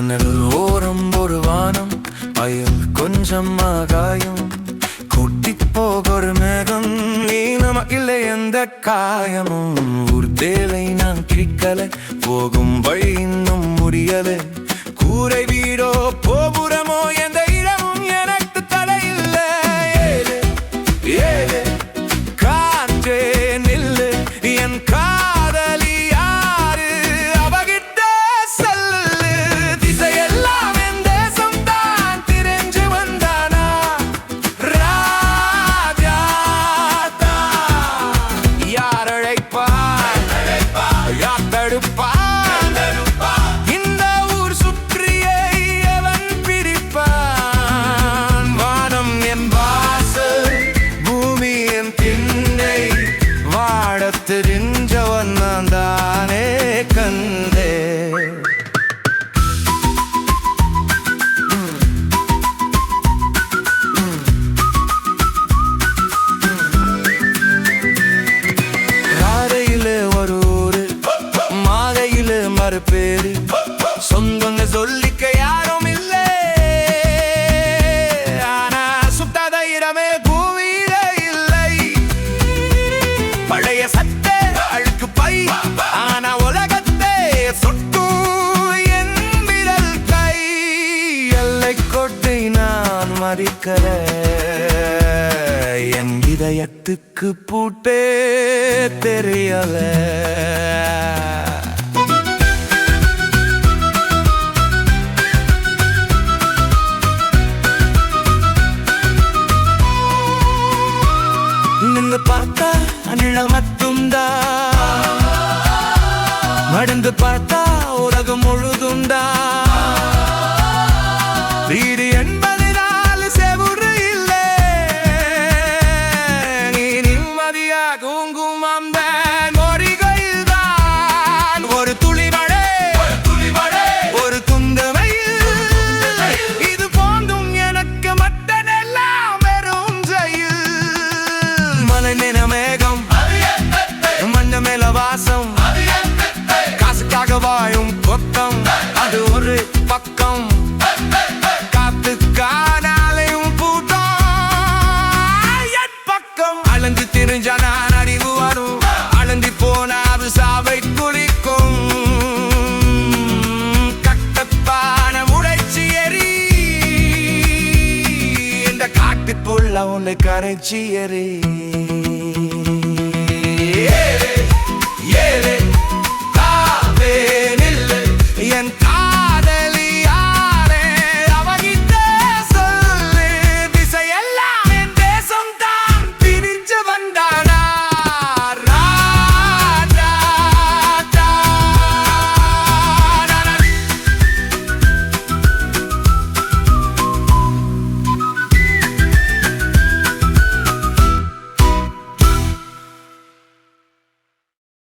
ஜன்னல் ஓரம் ஒரு வானம், பயம் கொஞ்சம் ஆகாயம், கூட்டி போகொரு மேகம், நீ நம இல்லை எந்த காயமும். ஒரு தேவை நான் கிழிக்கல, போகும் வழி இன்னும் முடியல, கூரை வீடோ கோபுரமோ எந்த இடமும் எனக்கு தடையில்லை. ஏழு ஏழு காற்றே நில்லு, என் காதலி யாரு அவகிட்ட சொல்லு. திசையெல்லாம் என் தேசம் தான் திரைஞ்சு வந்தானா, ராஜா தான். யார் அழைப்பார், யார் தடுப்பார், இந்த ஊர் சுற்றியே எவன் பிரிப்பான். வானம் என் வாசல், பூமி என் திண்ணை, வாழத் தெரிஞ்சவன் நான் தானே கண்டே. ராதையிலே ஒரு ஊரு, மாதையிலே மறுபேரு, சொந்தங்க சொல்லிக்க யாரும் இல்லை. ஆனா சுத்தாத இடமே பூமியில இல்லை. பழைய சட்டை அழுக்கு பை, ஆனா உலகத்தை சுட்டும் என் விரல் கை. எல்லை கோட்டை நான் மறிக்கல, என் இதயத்துக்கு பூட்டே தெரியல. நின்று பார்த்தா நிழல் மட்டும்தா, நடந்து பார்த்தா உலகம் முழுதுண்டா. வீடு என்பது நாலு செவுறு இல்லை, நீ நிம்மதியாகும் அந்த நொறிகள் தான். ஒரு துளி மழை, ஒரு துண்டு வெயில், இது போன்றும் எனக்கு மட்டனெல்லாம் வெறும் ஜெயில். மலை நிற மேகம், மஞ்ச மேல வாசம், காசுக்காக வாழும் கொத்தம், அது ஒரு பக்கம். காத்து காணாலையும் பூட்டம் என் பக்கம். அழந்து திரிஞ்ச நான் அறிவு வரும், அழந்தி போன அது சாவை குளிக்கும். கட்டப்பான உடைச்சி எறி, இந்த காட்டுக்குள்ள உன்னை கரைச்சி எறி.